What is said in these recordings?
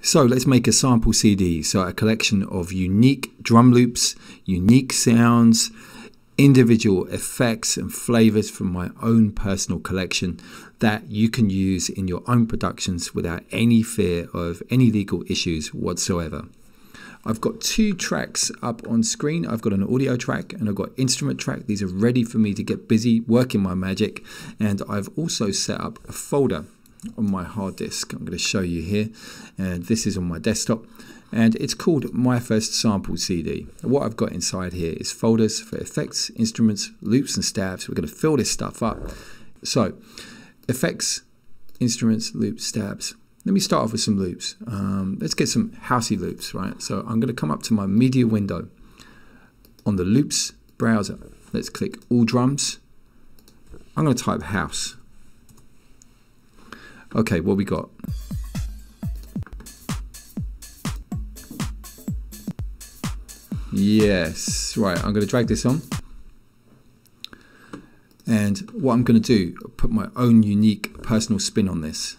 So let's make a sample CD, so a collection of unique drum loops, unique sounds, individual effects and flavors from my own personal collection that you can use in your own productions without any fear of any legal issues whatsoever. I've got two tracks up on screen. I've got an audio track and I've got instrument track. These are ready for me to get busy working my magic. And I've also set up a folder on my hard disk. I'm going to show you here, and this is on my desktop, and it's called My First Sample CD. What I've got inside here is folders for effects, instruments, loops and stabs. We're going to fill this stuff up. So effects, instruments, loops, stabs. Let me start off with some loops. Let's get some housey loops, right? So I'm going to come up to my media window on the loops browser. Let's click all drums. I'm going to type house. Okay, what we got? Yes, right, I'm going to drag this on. And what I'm going to do, put my own unique personal spin on this.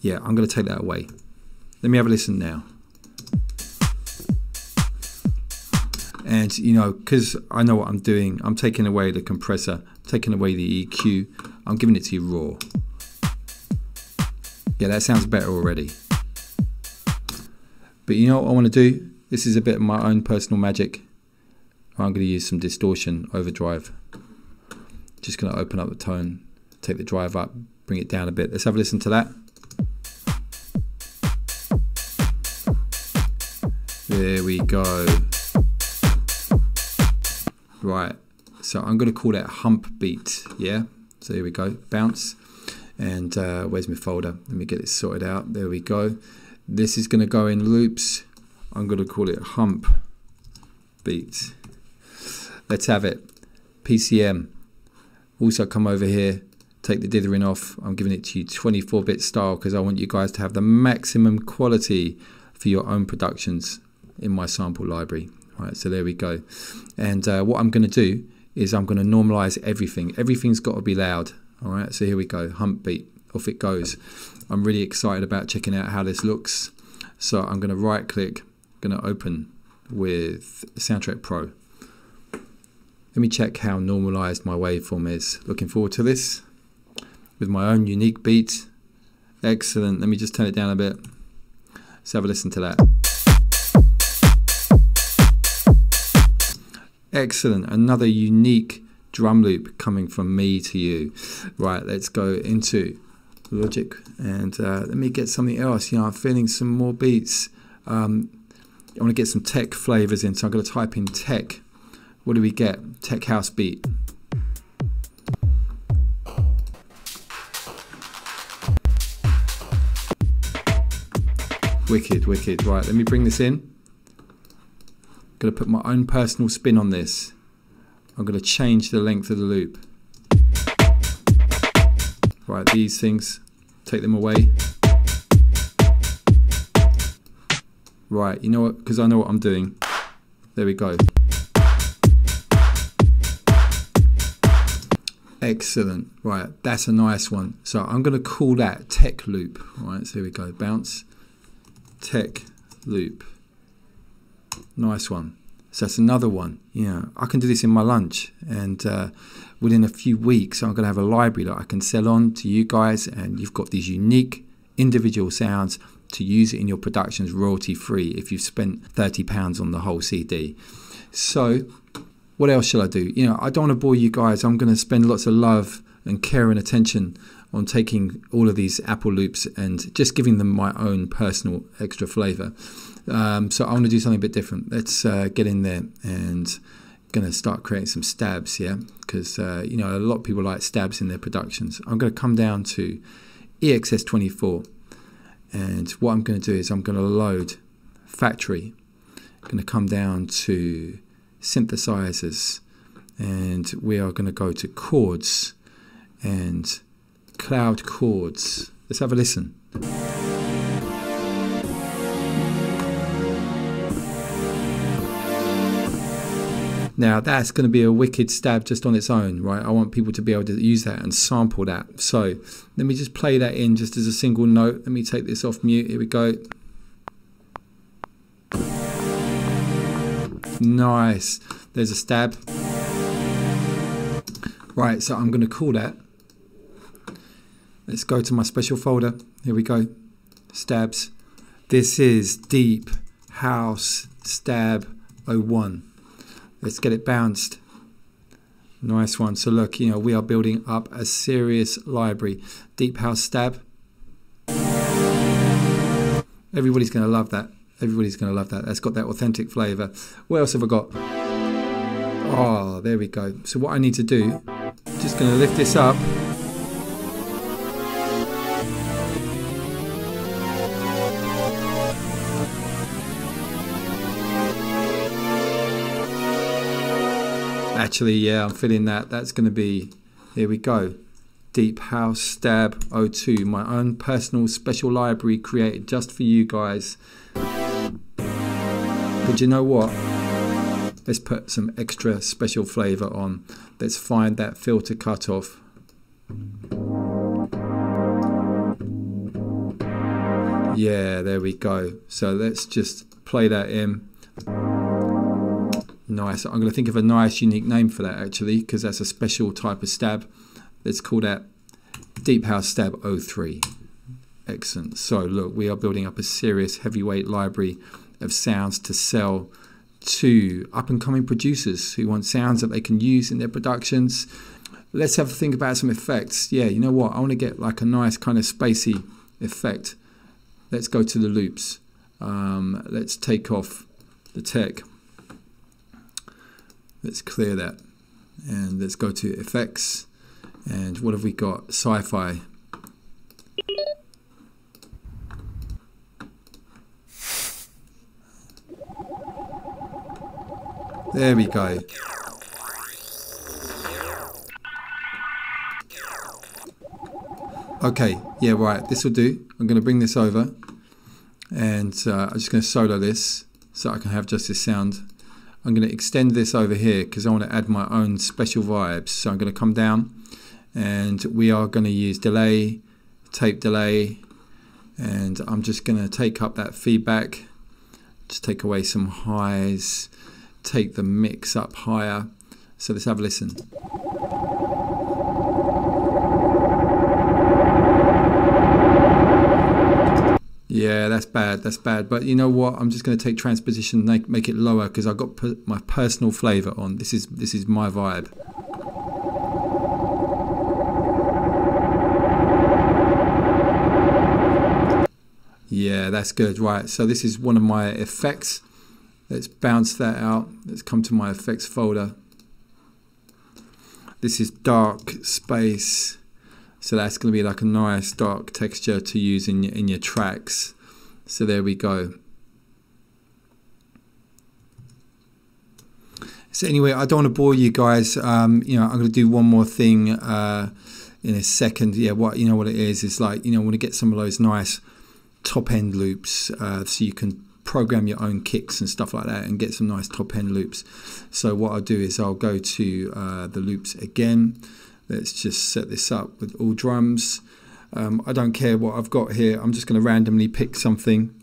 Yeah, I'm going to take that away. Let me have a listen now. And, you know, because I know what I'm doing, I'm taking away the compressor, taking away the EQ, I'm giving it to you raw. Yeah, that sounds better already. But you know what I want to do? This is a bit of my own personal magic. I'm going to use some distortion overdrive. Just going to open up the tone, take the drive up, bring it down a bit. Let's have a listen to that. There we go. Right, so I'm going to call that hump beat, yeah? So here we go, bounce. And where's my folder? Let me get this sorted out. There we go. This is going to go in loops. I'm going to call it hump beat. Let's have it. PCM. Also come over here, take the dithering off. I'm giving it to you 24-bit style because I want you guys to have the maximum quality for your own productions in my sample library. Right, so there we go. And what I'm going to do is I'm going to normalize everything. Everything's got to be loud. All right, so here we go. Hump beat. Off it goes. I'm really excited about checking out how this looks. So I'm going to right click, going to open with Soundtrack Pro. Let me check how normalized my waveform is. Looking forward to this with my own unique beat. Excellent. Let me just turn it down a bit. Let's have a listen to that. Excellent. Another unique drum loop coming from me to you. Right, let's go into Logic and let me get something else. You know, I'm feeling some more beats. I want to get some tech flavors in, so I'm going to type in tech. What do we get? Tech house beat. Wicked, wicked. Right, let me bring this in. Going to put my own personal spin on this. I'm going to change the length of the loop. Right, these things, take them away. Right, you know what, because I know what I'm doing. There we go. Excellent. Right, that's a nice one. So I'm going to call that tech loop. Right, so here we go. Bounce, tech loop. Nice one. So that's another one. Yeah, I can do this in my lunch, and within a few weeks I'm going to have a library that I can sell on to you guys, and you've got these unique individual sounds to use it in your productions royalty free if you've spent £30 on the whole CD. So what else shall I do? You know, I don't want to bore you guys. I'm going to spend lots of love and care and attention on taking all of these Apple loops and just giving them my own personal extra flavor. So I want to do something a bit different. Let's get in there and going to start creating some stabs, yeah? Because, you know, a lot of people like stabs in their productions. I'm going to come down to EXS24, and what I'm going to do is I'm going to load Factory. I'm going to come down to synthesizers, and we are going to go to chords and cloud chords. Let's have a listen. Now that's going to be a wicked stab just on its own, right? I want people to be able to use that and sample that. So let me just play that in just as a single note. Let me take this off mute. Here we go. Nice. There's a stab. Right, so I'm going to call that. Let's go to my special folder. Here we go. Stabs. This is Deep House Stab 01. Let's get it bounced. Nice one. So look, you know, we are building up a serious library. Deep House Stab. Everybody's going to love that. Everybody's going to love that. That's got that authentic flavor. What else have I got? Oh, there we go. So what I need to do, just going to lift this up. Actually, yeah, I'm feeling that. That's going to be, here we go. Deep House Stab 02, my own personal special library created just for you guys. But you know what? Let's put some extra special flavor on. Let's find that filter cutoff. Yeah, there we go. So let's just play that in. Nice. I'm going to think of a nice unique name for that actually, because that's a special type of stab. Let's call that Deep House Stab 03. Excellent. So look, we are building up a serious heavyweight library of sounds to sell to up and coming producers who want sounds that they can use in their productions. Let's have a think about some effects. Yeah, you know what? I want to get like a nice kind of spacey effect. Let's go to the loops. Let's take off the tech. Let's clear that and let's go to effects. And what have we got? Sci-fi. There we go. Okay, yeah, right, this will do. I'm going to bring this over and I'm just going to solo this so I can have just this sound. I'm going to extend this over here because I want to add my own special vibes. So I'm going to come down and we are going to use delay, tape delay, and I'm just going to take up that feedback, just take away some highs, take the mix up higher. So let's have a listen. Yeah, that's bad, that's bad. But you know what? I'm just going to take transposition, make it lower because I've got my personal flavor on. This is my vibe. Yeah, that's good. Right, so this is one of my effects. Let's bounce that out. Let's come to my effects folder. This is dark space. So that's going to be like a nice dark texture to use in your tracks. So there we go. So anyway, I don't want to bore you guys. You know, I'm going to do one more thing in a second. Yeah, you know what it is? It's like, you know, I want to get some of those nice top end loops so you can program your own kicks and stuff like that and get some nice top end loops. So what I'll do is I'll go to the loops again. Let's just set this up with all drums. I don't care what I've got here. I'm just going to randomly pick something.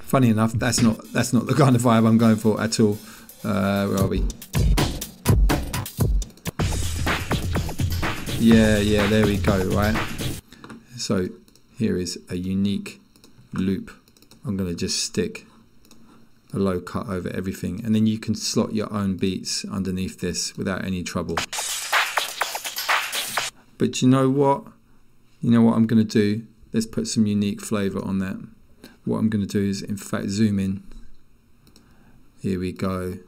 Funny enough, that's not the kind of vibe I'm going for at all. Where are we? Yeah, there we go, right? So here is a unique loop. I'm going to just stick a low cut over everything, and then you can slot your own beats underneath this without any trouble. But you know what I'm going to do? Let's put some unique flavor on that. What I'm going to do is in fact zoom in. Here we go.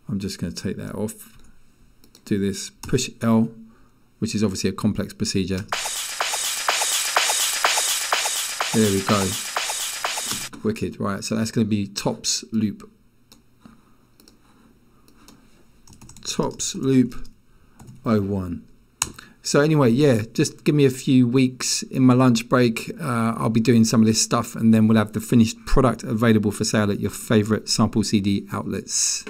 I'm just going to take that off, do this, push L, which is obviously a complex procedure. There we go. Wicked. Right, so that's going to be tops loop. Tops loop 01. So anyway, yeah, just give me a few weeks. In my lunch break, I'll be doing some of this stuff, and then we'll have the finished product available for sale at your favorite Sample CD outlets.